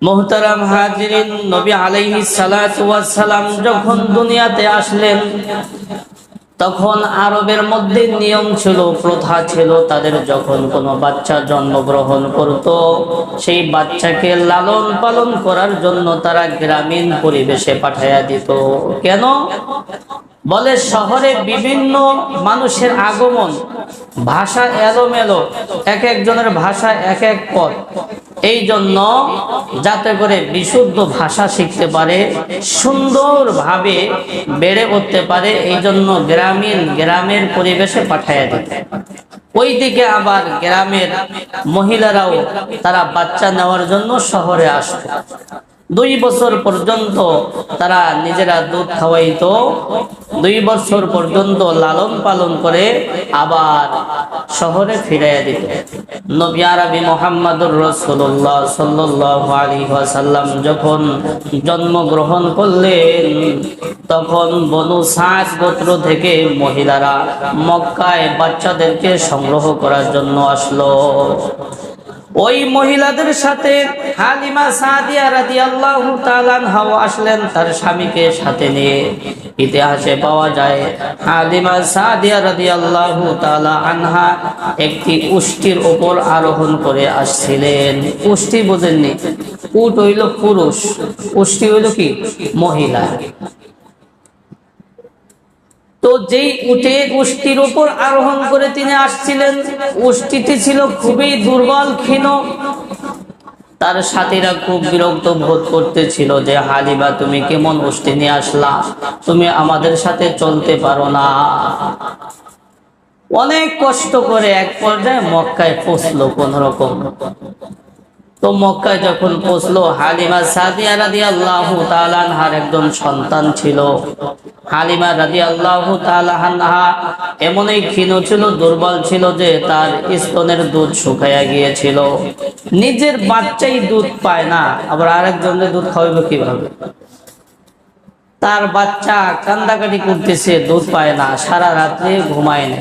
মুহতারাম হাজিরিন, নবী আলাইহিস সালাতু ওয়াস সালাম যখন দুনিয়াতে আসলেন তখন আরবের মধ্যে নিয়ম ছিল, প্রথা ছিল, তাদের যখন কোনো বাচ্চা জন্মগ্রহণ করত সেই বাচ্চাকে লালন পালন করার জন্য তারা গ্রামীণ পরিবেশে পাঠাইয়া দিত। কেন? বলে শহরে বিভিন্ন মানুষের আগমন, ভাষা এলোমেলো, এক একজনের ভাষা এক এক পথ, এই জন্য যাতে করে বিশুদ্ধ ভাষা শিখতে পারে, সুন্দরভাবে বেড়ে উঠতে পারে, এই জন্য গ্রামের পরিবেশে পাঠাইয়া দিত। ওইদিকে আবার গ্রামের মহিলারাও তারা বাচ্চা নেওয়ার জন্য শহরে আসত। 2 বছর পর্যন্ত তারা নিজেরা দুধ খাওয়াইতো, 2 বছর পর্যন্ত লালন পালন করে আবার শহরে ফিরাইয়া দিত। নবী আরবি মুহাম্মদুর রাসূলুল্লাহ সাল্লাল্লাহু আলাইহি ওয়াসাল্লাম যখন জন্মগ্রহণ করলেন তখন বনু সাদ গোত্র থেকে মহিলারা মক্কায় বাচ্চাদেরকে সংগ্রহ করার জন্য আসলো। ওই মহিলাদের সাথে হালিমা সাদিয়া রাদিয়াল্লাহু তাআলা আনহা আসলেন তার স্বামীকে সাথে নিয়ে। ইতিহাসে পাওয়া যায় হালিমা সাদিয়া রাদিয়াল্লাহু তাআলা আনহা একটি উষ্টির উপর আরোহণ করে আসছিলেন। উষ্টি বোঝেননি? উট হইল পুরুষ, উষ্টি হইল কি মহিলা। তো যেই উটে উষ্টির উপর আরোহণ করে তিনি আসছিলেন, উষ্টিটি ছিল খুবই দুর্বল, ক্ষীণ। তার সাথীরা খুব বিরক্ত বোধ করতেছিল যে হালিমা, তুমি কেমন উষ্টি নিয়ে আসলা, তুমি আমাদের সাথে চলতে পারো না। অনেক কষ্ট করে এক পর্যায়ে মক্কায় পৌঁছলো কোন রকম। তো মক্কায় যখন পৌঁছলো, হালিমা সাদিয়া রাদিয়াল্লাহু তাআলা আনহার একজন সন্তান ছিল। হালিমা রাদিয়াল্লাহু তাআলা আনহা এমনই ক্ষীণ ছিল, দুর্বল ছিল যে তার স্তনের দুধ শুকাইয়া গিয়েছিল। নিজের বাচ্চাই দুধ পায় না, আবার আরেকজনের দুধ খাওয়াবে কিভাবে? তার বাচ্চা কান্দাকাটি করতেছে, দুধ পায় না, সারা রাত্রে ঘুমায় না।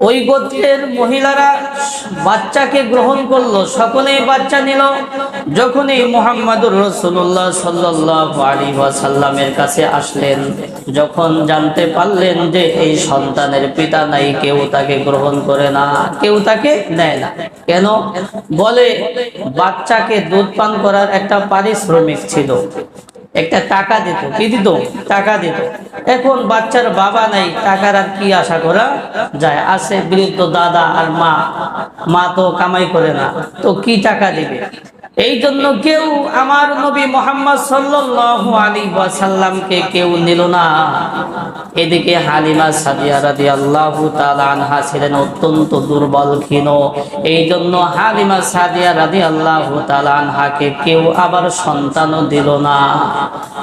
ওই গোত্রের মহিলারা বাচ্চাকে গ্রহণ করলো, সকলেই বাচ্চা নিল। যখনই মুহাম্মদুর রাসূলুল্লাহ সাল্লাল্লাহু আলাইহি ওয়াসাল্লামের কাছে আসলেন, যখন জানতে পারলেন যে এই সন্তানের পিতা নাই, কেউ তাকে গ্রহণ করে না, কেউ তাকে নেয় না। কেন? বলে বাচ্চাকে দুধ পান করার একটা পারিশ্রমিক ছিল, একটা টাকা দিত। কি দিত? টাকা দিত। এখন বাচ্চার বাবা নাই, টাকার আর কি আশা করা যায়? আছে বৃদ্ধ দাদা আর মা তো কামাই করে না, তো কি টাকা দিবে? এই জন্য কেউ আমার নবী মুহাম্মদ সাল্লাল্লাহু আলাইহি ওয়াসাল্লামকে কেউ নিল না। এদিকে হালিমা সাদিয়া রাদিয়াল্লাহু তাআলা আনহা ছিলেন অত্যন্ত দুর্বল, ক্ষীণ। এই জন্য হালিমা সাদিয়া রাদিয়াল্লাহু তাআলা আনহাকে কেউ আবার সন্তানও দিল না।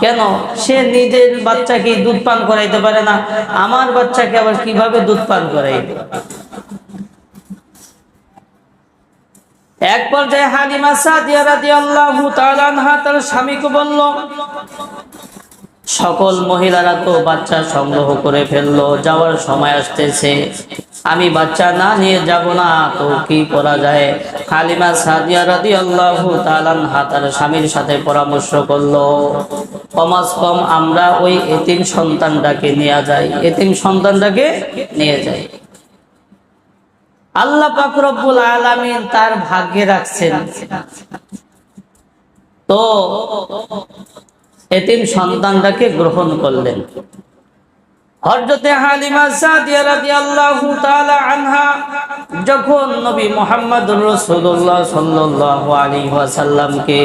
কেন? সে নিজের বাচ্চাকে দুধ পান করাইতে পারে না, আমার বাচ্চাকে আবার কিভাবে দুধ পান করাইবে? এক পর্যায়ে হালিমা সাদিয়া রাদিয়াল্লাহু তাআলা আনহা তার স্বামীকে বলল, সকল মহিলারা তো বাচ্চা সংগ্রহ করে ফেললো, যাওয়ার সময় আসতেছে, আমি বাচ্চা না নিয়ে যাব না, তো কি করা যায়? হালিমা সাদিয়া রাদিয়াল্লাহু তাআলা আনহা তার স্বামীর সাথে পরামর্শ করলো, কমাস কম আমরা ওই এতিম সন্তানটাকে নিয়ে যাই, এতিম সন্তানটাকে নিয়ে যাই। আল্লাহ পাক রব্বুল আলামিন তার ভাগ্যে রাখছেন, তো এতিম সন্তানটাকে গ্রহণ করলেন। হযরতে হালিমা সাদিয়া রাদিয়াল্লাহু তাআলা আনহা যখন নবী মুহাম্মদুর রাসূলুল্লাহ সাল্লাল্লাহু আলাইহি ওয়াসাল্লামকে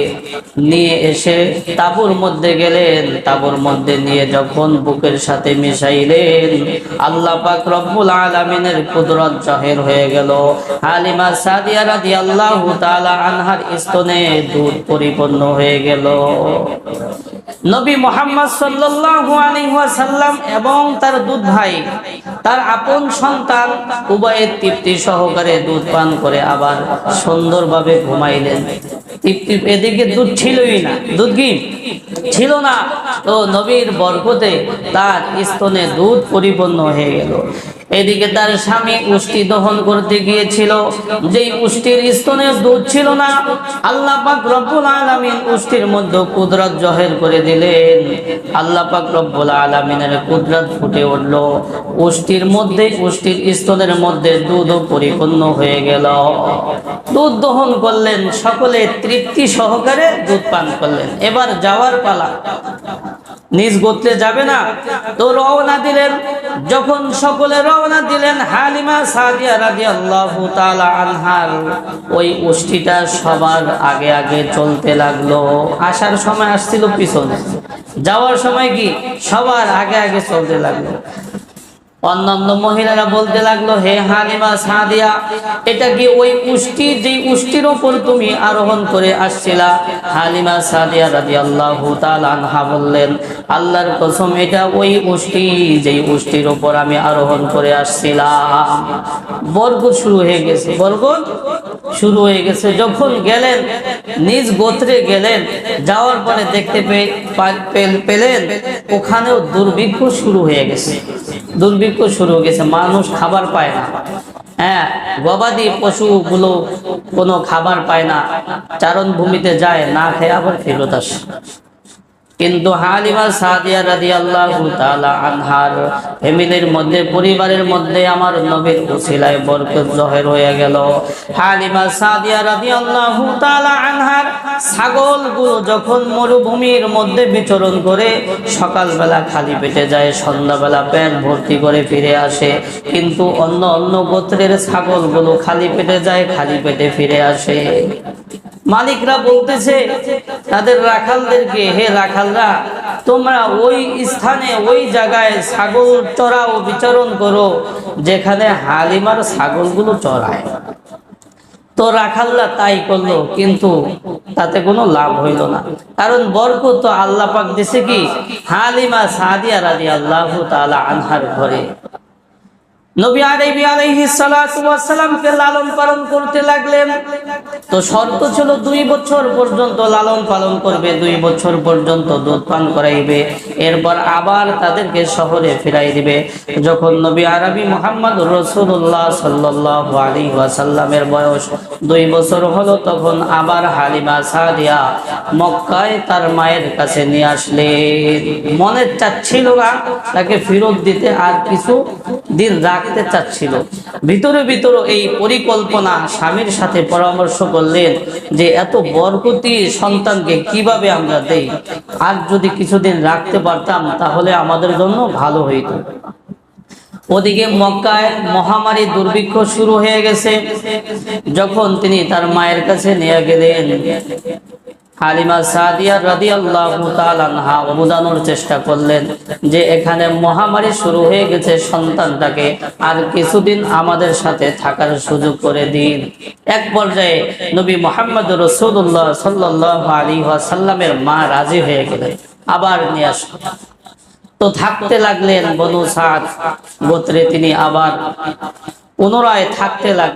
নিয়ে এসে তাঁবুর মধ্যে গেলেন, তাঁবুর মধ্যে নিয়ে যখন বুকের সাথে মিশাইলেন, আল্লাহ পাক রব্বুল আলামিনের কুদরত জাহির হয়ে গেল। হালিমা সাদিয়া রাদিয়াল্লাহু তাআলা আনহার স্তনে দুধ পরিপূর্ণ হয়ে গেল। নবী মুহাম্মদ সাল্লাল্লাহু আলাইহি ওয়াসাল্লাম এবং তার দুধ ভাই, তার আপন সন্তান উভয়ে তৃপ্তি সহকারে দুধ পান করে আবার সুন্দরভাবে ঘুমাইলেন। তৃপ্তি, এদিকে দুধ ছিলই না, দুধ কি ছিল না, তো নবীর বরকতে তার স্তনে দুধ পরিপূর্ণ হয়ে গেল। এদিকে তার স্বামী উষ্টি দহন করতে গিয়েছিল, যেই উষ্টির স্তনে দুধ ছিল না, আল্লাহ পাক রব্বুল আলামিন উষ্টির মধ্যে কুদরত জহির করে দিলেন। আল্লাহ পাক রব্বুল আলামিনের কুদরত ফুটে উঠল, উষ্টির মধ্যে, উষ্টির স্তনের মধ্যে দুধ পরিপূর্ণ হয়ে গেল। দুধ দহন করলেন, সকলে তৃপ্তি সহকারে দুধ পান করলেন। এবার যাওয়ার পালা, নিজ গোত্রে যাবে না তো রওনা দিলেন। যখন সকলে রওনা দিলেন, হালিমা সাদিয়া রাদিয়াল্লাহু তাআলা আনহার ওই উষ্টিটা সবার আগে আগে চলতে লাগলো। আসার সময় আসছিল পিছনে, যাওয়ার সময় কি সবার আগে আগে চলতে লাগলো। অন্যান্য মহিলারা বলতে লাগলো, হে হালিমা সাদিয়া, এটা কি ওই উষ্টি যেই উষ্টির উপর তুমি আরোহণ করে আসছিলা? হালিমা সাদিয়া রাদিয়াল্লাহু তাআলা আনহা বললেন, আল্লাহর কসম, এটা ওই উষ্টি যেই উষ্টির উপর আমি আরোহণ করে আসছিলাম। বরকত শুরু হয়ে গেছে, বরকত শুরু হয়ে গেছে। যখন গেলেন, নিজ গোত্রে গেলেন, যাওয়ার পরে দেখতে পেলেন ওখানেও দুর্ভিক্ষ শুরু হয়ে গেছে। দুর্ভিক্ষ শুরু হয়ে গেছে, মানুষ খাবার পায় না। হ্যাঁ, গবাদি পশুগুলো কোনো খাবার পায় না, চারণ ভূমিতে যায়, না খেয়ে আবার ফেরত আসে। কিন্তু হালিমা সাদিয়া রাদিয়াল্লাহু তাআলা আনহার ফ্যামিলির মধ্যে, পরিবারের মধ্যে আমার নবীর উসিলায় বরকত জহির হয়ে গেল। হালিমা সাদিয়া রাদিয়াল্লাহু তাআলা আনহার ছাগলগুলো যখন মরুভূমির মধ্যে বিচরণ করে, সকালবেলা খালি পেটে যায়, সন্ধ্যাবেলা পেট ভর্তি করে ফিরে আসে। কিন্তু অন্য অন্য গোত্রের ছাগলগুলো খালি পেটে যায়, খালি পেটে ফিরে আসে। মালিকরা বলতেছে তাদের রাখালদেরকে, হে রাখালরা, তোমরা ওই স্থানে, ওই জায়গায় ছাগল চড়াও, বিচরণ করো যেখানে হালিমার ছাগলগুলো চড়ায়। তো রাখালরা তাই করলো, কিন্তু তাতে কোনো লাভ হইল না। কারণ বরকত তো আল্লাহ পাক দিছে কি হালিমা সাদিয়া রাদিয়াল্লাহু তাআলা আনহার ঘরে। নবী আলাইহিস সালাতু ওয়াস সালামকে লালন পালন করতে লাগলেন। তো শর্ত ছিল 2 বছর পর্যন্ত লালন পালন করবে, 2 বছর পর্যন্ত দুধ পান করাইবে, এরপর আবার তাদেরকে শহরে ফিরাই দিবে। যখন নবী আরবি মুহাম্মদুর রাসূলুল্লাহ সাল্লাল্লাহু আলাইহি ওয়াসাল্লামের বয়স 2 বছর হলো, তখন আবার হালিমা সাদিয়া মক্কায় তার মায়ের কাছে নিয়ে আসলেন। মনে চাচ্ছিল না তাকে ফেরত দিতে, আর কিছু দিন রাখতে চাচ্ছিল। ভিতরে ভিতরে এই পরিকল্পনা স্বামীর সাথে পরামর্শ করলেন যে এত বরকতি সন্তানকে কিভাবে আমরা দেই, আর যদি কিছুদিন রাখতে পারতাম তাহলে আমাদের জন্য ভালো হইত। ওদিকে মক্কায় মহামারী দুর্ভিক্ষ শুরু হয়ে গেছে। যখন তিনি তার মায়ের কাছে নিয়ে গেলেন, হালিমা সাদিয়া রাদিয়াল্লাহু তাআলা আনহা বোঝানোর চেষ্টা করলেন যে এখানে মহামারী শুরু হয়ে গেছে, সন্তানটাকে আর কিছুদিন আমাদের সাথে থাকার সুযোগ করে দিন। এক পর্যায়ে নবী মুহাম্মদুর রাসূলুল্লাহ সাল্লাল্লাহু আলাইহি ওয়াসাল্লামের মা রাজি হয়ে গেলেন, আবার নিয়ে আসুন। তো থাকতে লাগলেন বনু সাদ গোত্রে, তিনি আবার পুনরায় থাকতে লাগলেন।